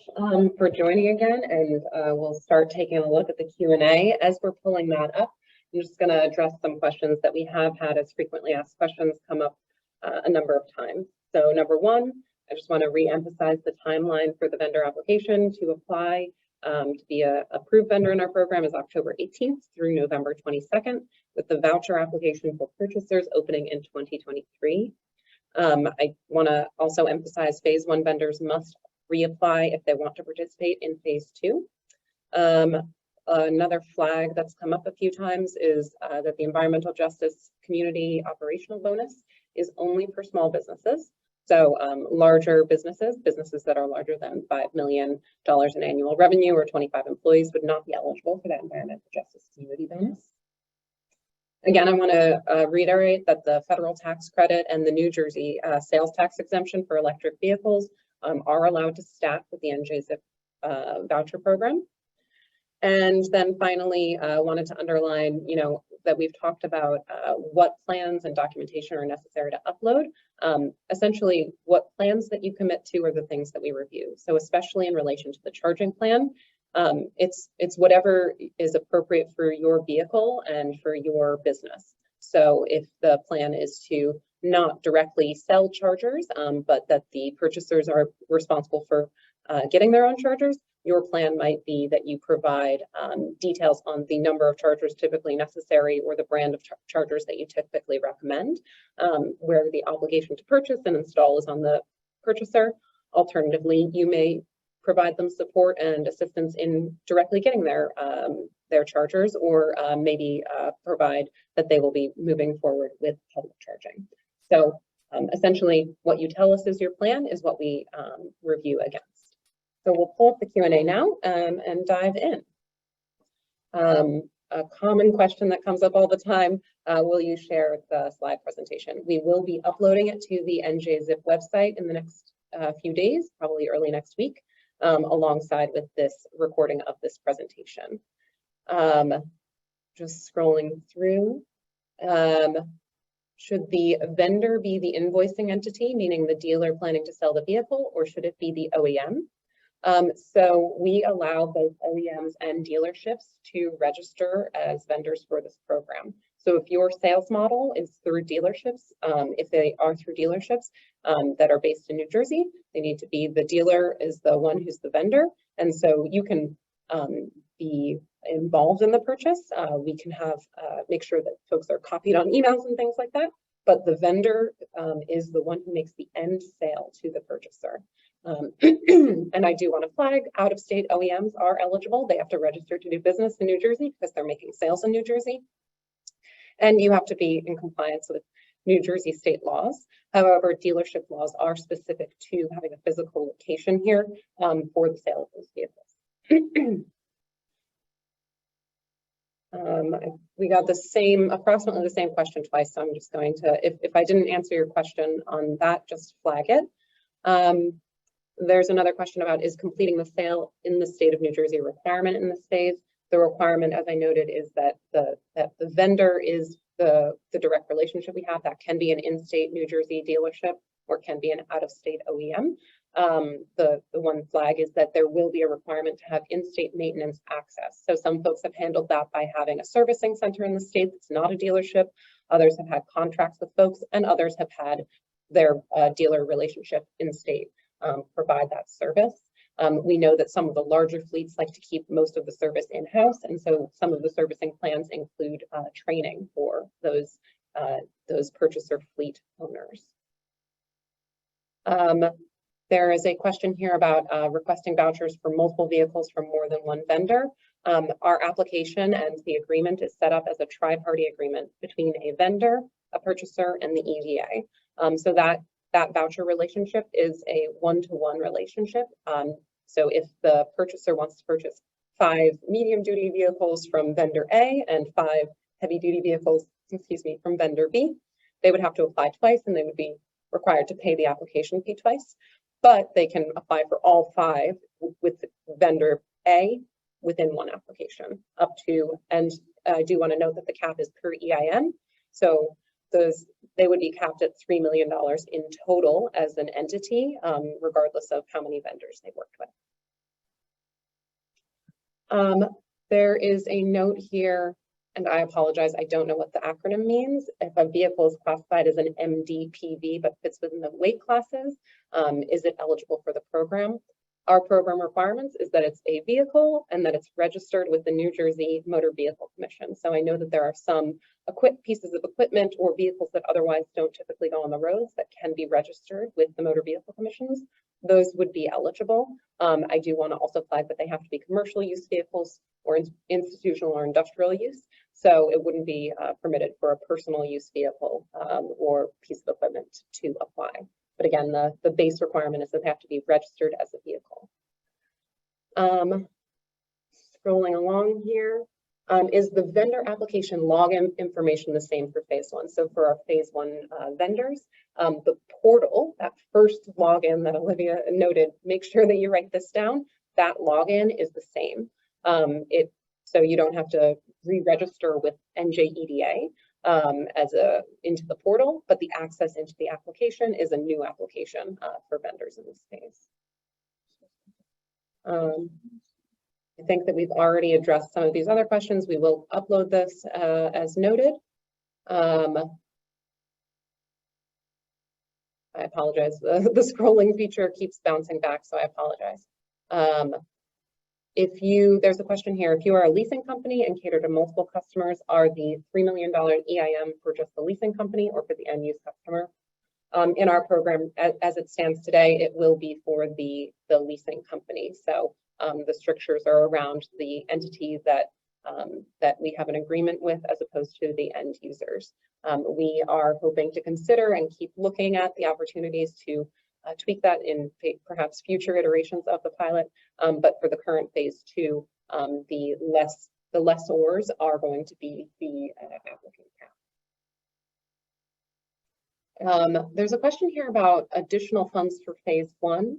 for joining again, and we'll start taking a look at the Q&A. As we're pulling that up, I'm just going to address some questions that we have had as frequently asked questions come up a number of times. So number one, I just want to re-emphasize the timeline for the vendor application to apply to be a approved vendor in our program is October 18th through November 22nd, with the voucher application for purchasers opening in 2023. I want to also emphasize phase 1 vendors must reapply if they want to participate in phase 2. Another flag that's come up a few times is that the environmental justice community operational bonus is only for small businesses. So larger businesses that are larger than $5 million in annual revenue or 25 employees would not be eligible for that environmental justice community bonus. Again, I want to reiterate that the federal tax credit and the New Jersey sales tax exemption for electric vehicles are allowed to staff with the NJZIP voucher program. And then finally, wanted to underline, that we've talked about what plans and documentation are necessary to upload. Essentially, what plans that you commit to are the things that we review. So especially in relation to the charging plan, it's whatever is appropriate for your vehicle and for your business. So if the plan is to not directly sell chargers, but that the purchasers are responsible for getting their own chargers, your plan might be that you provide details on the number of chargers typically necessary or the brand of chargers that you typically recommend, where the obligation to purchase and install is on the purchaser. Alternatively, you may provide them support and assistance in directly getting their chargers, or maybe provide that they will be moving forward with public charging. So essentially, what you tell us is your plan is what we review against. So we'll pull up the Q&A now and dive in. A common question that comes up all the time, will you share the slide presentation? We will be uploading it to the NJZIP website in the next few days, probably early next week, alongside with this recording of this presentation. Just scrolling through. Should the vendor be the invoicing entity, meaning the dealer planning to sell the vehicle, or should it be the OEM? So we allow both OEMs and dealerships to register as vendors for this program. So if your sales model is through dealerships, if they are through dealerships that are based in New Jersey, they need to be, the dealer is the one who's the vendor. And so you can be involved in the purchase. We can have, make sure that folks are copied on emails and things like that. But the vendor is the one who makes the end sale to the purchaser. And I do want to flag, out-of-state OEMs are eligible. They have to register to do business in New Jersey because they're making sales in New Jersey. And you have to be in compliance with New Jersey state laws. However, dealership laws are specific to having a physical location here for the sale of those vehicles. We got the same, approximately the same question twice, so I'm just going to, if I didn't answer your question on that, just flag it. There's another question about, is completing the sale in the state of New Jersey a requirement in the state? The requirement, as I noted, is that the vendor is the direct relationship we have. That can be an in-state New Jersey dealership or can be an out-of-state OEM. The one flag is that there will be a requirement to have in-state maintenance access. So some folks have handled that by having a servicing center in the state that's not a dealership. Others have had contracts with folks, and others have had their dealer relationship in state provide that service. We know that some of the larger fleets like to keep most of the service in-house, and so some of the servicing plans include training for those purchaser fleet owners. There is a question here about requesting vouchers for multiple vehicles from more than one vendor. Our application and the agreement is set up as a tri-party agreement between a vendor, a purchaser, and the EDA. So that voucher relationship is a one-to-one relationship. So if the purchaser wants to purchase 5 medium-duty vehicles from vendor A and 5 heavy-duty vehicles, from vendor B, they would have to apply twice, and they would be required to pay the application fee twice. But they can apply for all 5 with vendor A within one application up to, and I do want to note that the cap is per EIN. So they would be capped at $3 million in total as an entity, regardless of how many vendors they worked with. There is a note here, and I apologize, I don't know what the acronym means. If a vehicle is classified as an MDPV but fits within the weight classes, is it eligible for the program? Our program requirements is that it's a vehicle and that it's registered with the New Jersey Motor Vehicle Commission. So I know that there are some pieces of equipment or vehicles that otherwise don't typically go on the roads that can be registered with the Motor Vehicle Commissions. Those would be eligible. I do want to also flag that they have to be commercial use vehicles or institutional or industrial use. So it wouldn't be permitted for a personal use vehicle or piece of equipment to apply. But again, the base requirement is that they have to be registered as a vehicle. Scrolling along here, is the vendor application login information the same for phase one? So for our phase one vendors, the portal, that first login that Olivia noted, make sure that you write this down. That login is the same. So you don't have to re-register with NJEDA into the portal, but the access into the application is a new application for vendors in this phase. I think that we've already addressed some of these other questions. We will upload this as noted. I apologize. The scrolling feature keeps bouncing back, so I apologize. There's a question here, if you are a leasing company and cater to multiple customers, are the $3 million EIM for just the leasing company or for the end use customer? In our program, as it stands today, it will be for the leasing company. So the strictures are around the entity that we have an agreement with as opposed to the end users. We are hoping to consider and keep looking at the opportunities to tweak that in perhaps future iterations of the pilot. But for the current phase two, the lessors are going to be the applicant. There's a question here about additional funds for phase one.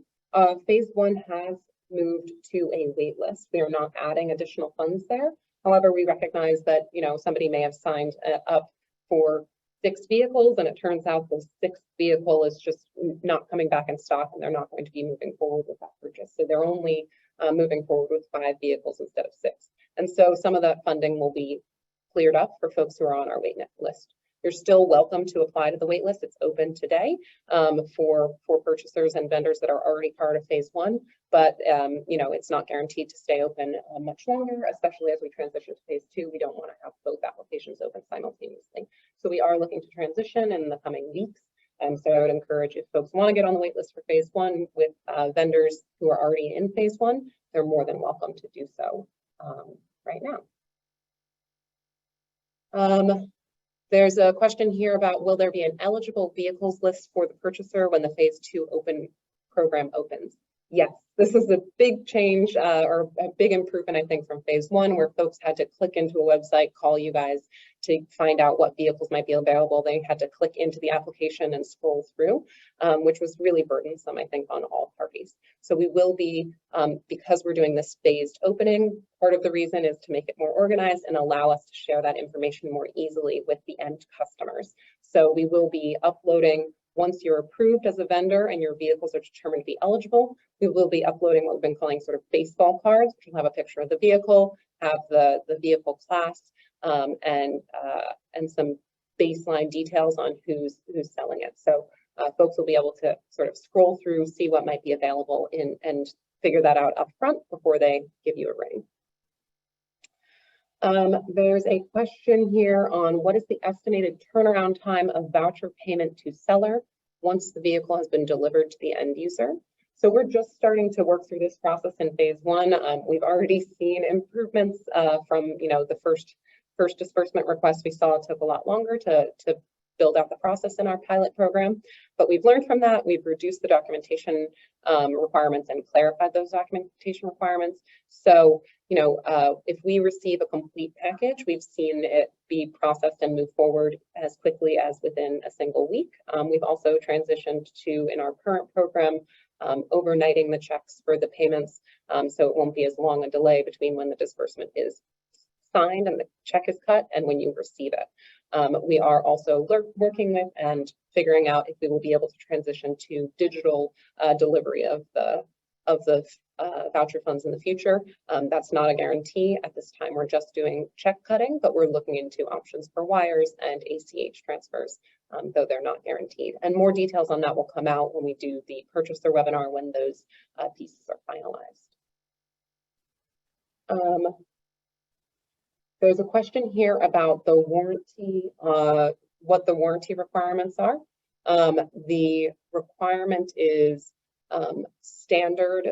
Phase one has moved to a wait list. We are not adding additional funds there. However, we recognize that somebody may have signed up for 6 vehicles and it turns out the 6th vehicle is just not coming back in stock and they're not going to be moving forward with that purchase. So they're only moving forward with 5 vehicles instead of 6. And so some of that funding will be cleared up for folks who are on our wait list. You're still welcome to apply to the wait list. It's open today for purchasers and vendors that are already part of phase one, but it's not guaranteed to stay open much longer, especially as we transition to phase two. We don't want to have both applications open simultaneously. So we are looking to transition in the coming weeks. And so I would encourage, if folks want to get on the wait list for phase one with vendors who are already in phase one, they're more than welcome to do so right now. There's a question here about, will there be an eligible vehicles list for the purchaser when the phase two program opens? Yes, this is a big change or a big improvement, I think, from phase one, where folks had to click into a website, call you guys to find out what vehicles might be available. They had to click into the application and scroll through, which was really burdensome, I think, on all parties. So we will be, because we're doing this phased opening, part of the reason is to make it more organized and allow us to share that information more easily with the end customers. So we will be uploading, once you're approved as a vendor and your vehicles are determined to be eligible, we will be uploading what we've been calling sort of baseball cards, which will have a picture of the vehicle, have the vehicle class, and some baseline details on who's selling it. So folks will be able to sort of scroll through, see what might be available and figure that out up front before they give you a ring. There's a question here on what is the estimated turnaround time of voucher payment to seller once the vehicle has been delivered to the end user. So we're just starting to work through this process in phase one. We've already seen improvements from the first disbursement request we saw. It took a lot longer to build out the process in our pilot program, but we've learned from that. We've reduced the documentation requirements and clarified those documentation requirements. So if we receive a complete package, we've seen it be processed and move forward as quickly as within a single week. We've also transitioned to, in our current program, overnighting the checks for the payments, so it won't be as long a delay between when the disbursement is signed and the check is cut and when you receive it. We are also working with and figuring out if we will be able to transition to digital delivery of the of the voucher funds in the future. That's not a guarantee. At this time, we're just doing check cutting, but we're looking into options for wires and ACH transfers, though they're not guaranteed. And more details on that will come out when we do the purchaser webinar, when those pieces are finalized. There's a question here about the warranty, what the warranty requirements are. The requirement is standard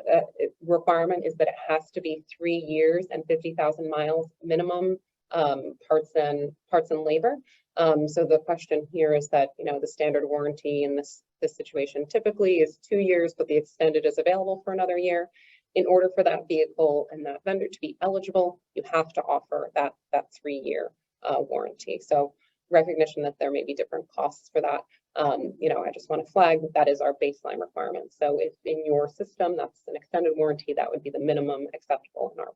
requirement is that it has to be 3 years and 50,000 miles minimum, parts and labor. So the question here is that, you know, the standard warranty in this situation typically is 2 years, but the extended is available for another year. In order for that vehicle and that vendor to be eligible, you have to offer that 3-year warranty. So recognition that there may be different costs for that. You know, I just want to flag that is our baseline requirement. So if in your system that's an extended warranty, that would be the minimum acceptable in our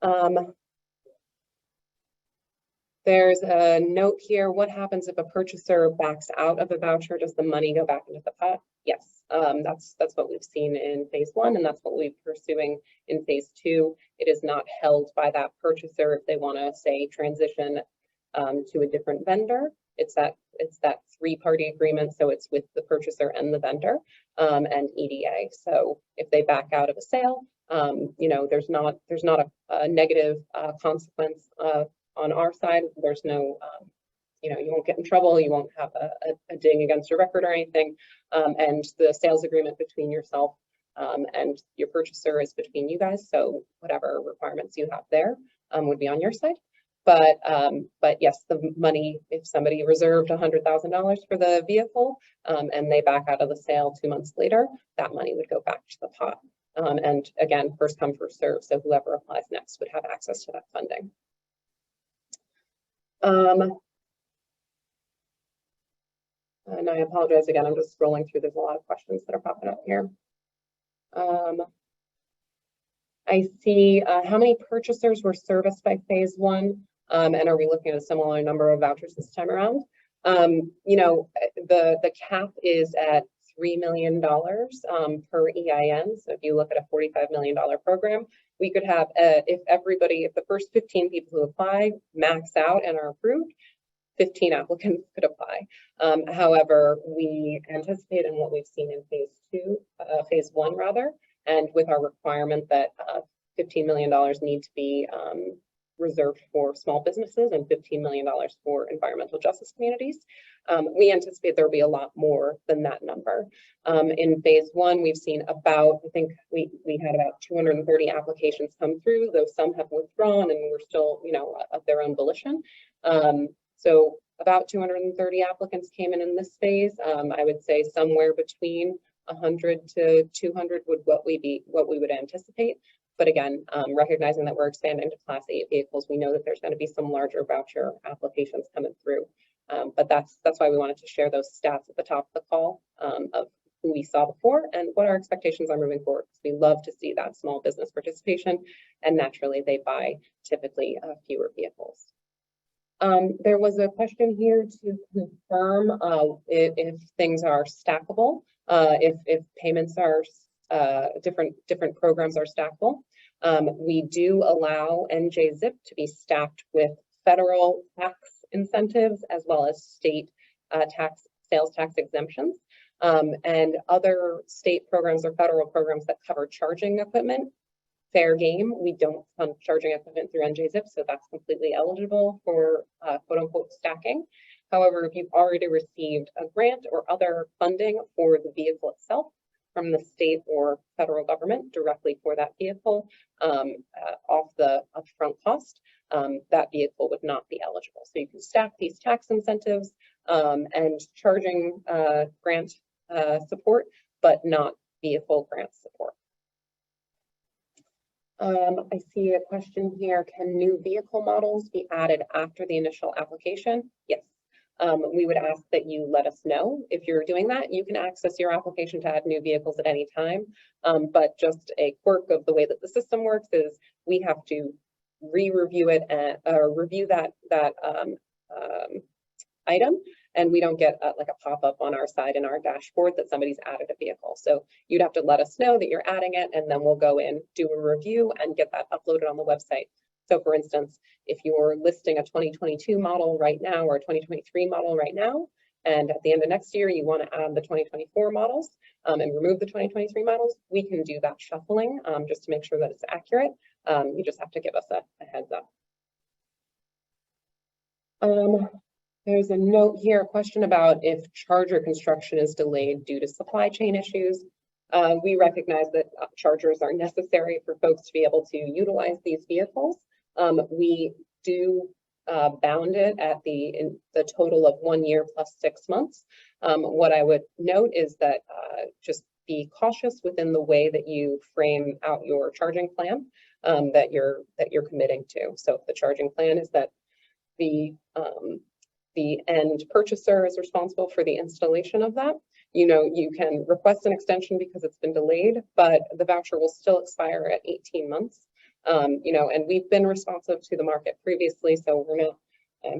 program. There's a note here. What happens if a purchaser backs out of a voucher? Does the money go back into the pot? Yes, that's what we've seen in phase 1, and that's what we're pursuing in phase 2. It is not held by that purchaser if they want to, say, transition to a different vendor. It's that 3-party agreement, so it's with the purchaser and the vendor and EDA. So if they back out of a sale, you know, there's not a negative consequence on our side. There's no, you know, you won't get in trouble. You won't have a ding against your record or anything. And the sales agreement between yourself and your purchaser is between you guys. So whatever requirements you have there would be on your side. But yes, the money, if somebody reserved $100,000 for the vehicle and they back out of the sale 2 months later, that money would go back to the pot. And again, first come, first serve. So whoever applies next would have access to that funding. And I apologize again, I'm just scrolling through. There's a lot of questions that are popping up here. I see how many purchasers were serviced by phase 1, and are we looking at a similar number of vouchers this time around? You know, the cap is at $3 million per EIN. So if you look at a $45 million program, we could have, if the first 15 people who apply max out and are approved, 15 applicants could apply. However, we anticipate in what we've seen in phase 1 rather, and with our requirement that $15 million need to be reserved for small businesses and $15 million for environmental justice communities, we anticipate there will be a lot more than that number. In phase 1, we've seen about, I think we had about 230 applications come through, though some have withdrawn and we're still, you know, of their own volition. So about 230 applicants came in this phase. I would say somewhere between 100 to 200 would what we would anticipate. But again, recognizing that we're expanding to Class 8 vehicles, we know that there's going to be some larger voucher applications coming through. But that's why we wanted to share those stats at the top of the call of who we saw before and what our expectations are moving forward. We love to see that small business participation, and naturally they buy typically fewer vehicles. There was a question here to confirm if things are stackable, if payments are different programs are stackable. We do allow NJ ZIP to be stacked with federal tax incentives as well as state sales tax exemptions, and other state programs or federal programs that cover charging equipment. Fair game. We don't fund charging equipment through NJ ZIP, so that's completely eligible for quote unquote stacking. However, if you've already received a grant or other funding for the vehicle itself from the state or federal government directly for that vehicle off the upfront cost, that vehicle would not be eligible. So you can stack these tax incentives and charging grant support, but not vehicle grant support. I see a question here. Can new vehicle models be added after the initial application? Yes. We would ask that you let us know if you're doing that. You can access your application to add new vehicles at any time, but just a quirk of the way that the system works is we have to re-review it and review that item and we don't get like a pop-up on our side in our dashboard that somebody's added a vehicle. So you'd have to let us know that you're adding it, and then we'll go in, do a review, and get that uploaded on the website. So for instance, if you're listing a 2022 model right now or a 2023 model right now, and at the end of next year, you want to add the 2024 models and remove the 2023 models, we can do that shuffling just to make sure that it's accurate. You just have to give us a heads up. There's a note here, a question about if charger construction is delayed due to supply chain issues. We recognize that chargers are necessary for folks to be able to utilize these vehicles. We do bound it at the total of 1 year plus 6 months. What I would note is that just be cautious within the way that you frame out your charging plan that you're committing to. So if the charging plan is that the end purchaser is responsible for the installation of that, you can request an extension because it's been delayed, but the voucher will still expire at 18 months. And we've been responsive to the market previously, so we're not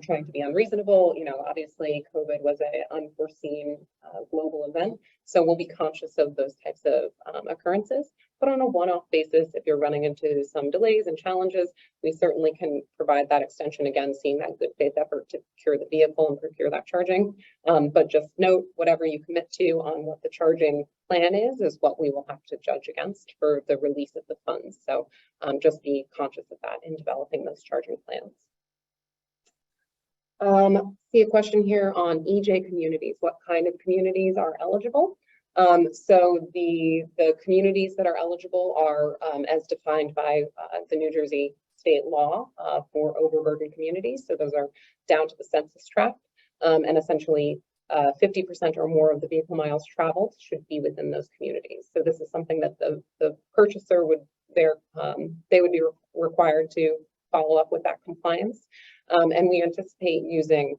trying to be unreasonable. Obviously COVID was an unforeseen global event, so we'll be conscious of those types of occurrences. But on a one-off basis, if you're running into some delays and challenges, we certainly can provide that extension, again, seeing that good faith effort to procure the vehicle and procure that charging. But just note, whatever you commit to on what the charging plan is what we will have to judge against for the release of the funds. So just be conscious of that in developing those charging plans. See a question here on EJ communities. What kind of communities are eligible? So the communities that are eligible are as defined by the New Jersey state law for overburdened communities. So those are down to the census tract, and essentially 50% or more of the vehicle miles traveled should be within those communities. So this is something that the purchaser would they would be required to follow up with that compliance. And we anticipate using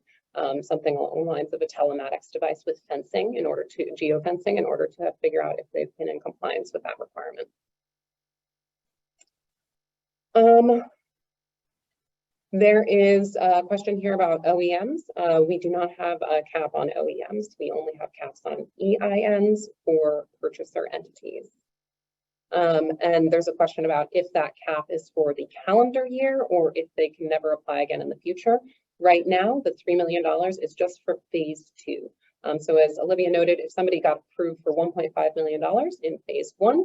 something along the lines of a telematics device with fencing geofencing in order to figure out if they've been in compliance with that requirement. There is a question here about OEMs. We do not have a cap on OEMs. We only have caps on EINs for purchaser entities. And there's a question about if that cap is for the calendar year or if they can never apply again in the future. Right now, the $3 million is just for phase 2. So as Olivia noted, if somebody got approved for $1.5 million in phase 1,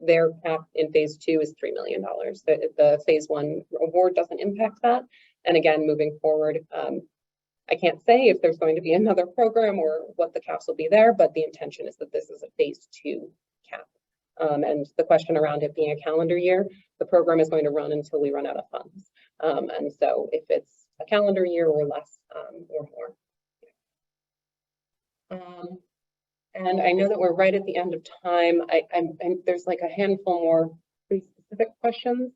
their cap in phase 2 is $3 million. The phase 1 award doesn't impact that. And again, moving forward, I can't say if there's going to be another program or what the caps will be there, but the intention is that this is a phase 2 cap. And the question around it being a calendar year, the program is going to run until we run out of funds. And so if it's a calendar year or less or more. And I know that we're right at the end of time. There's like a handful more pretty specific questions.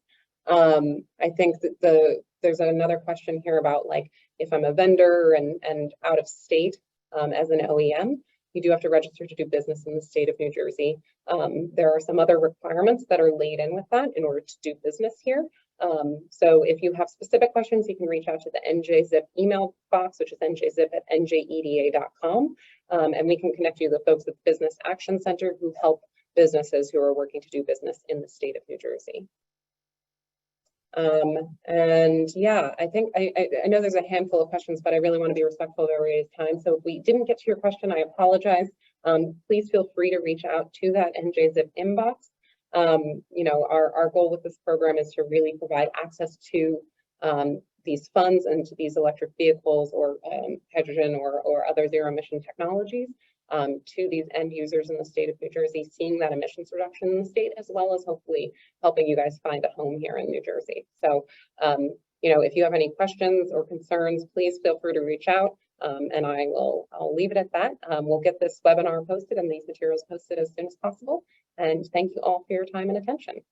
I think that there's another question here about like if I'm a vendor and out of state as an OEM, you do have to register to do business in the state of New Jersey. There are some other requirements that are laid in with that in order to do business here. So if you have specific questions, you can reach out to the NJZip email box, which is njzip@njeda.com. And we can connect you to the folks at the Business Action Center who help businesses who are working to do business in the state of New Jersey. And yeah, I think I know there's a handful of questions, but I really want to be respectful of everybody's time. So if we didn't get to your question, I apologize. Please feel free to reach out to that NJZip inbox. Our goal with this program is to really provide access to these funds and to these electric vehicles or hydrogen or other zero emission technologies to these end users in the state of New Jersey, seeing that emissions reduction in the state, as well as hopefully helping you guys find a home here in New Jersey. So, if you have any questions or concerns, please feel free to reach out. And I'll leave it at that. We'll get this webinar posted and these materials posted as soon as possible. And thank you all for your time and attention.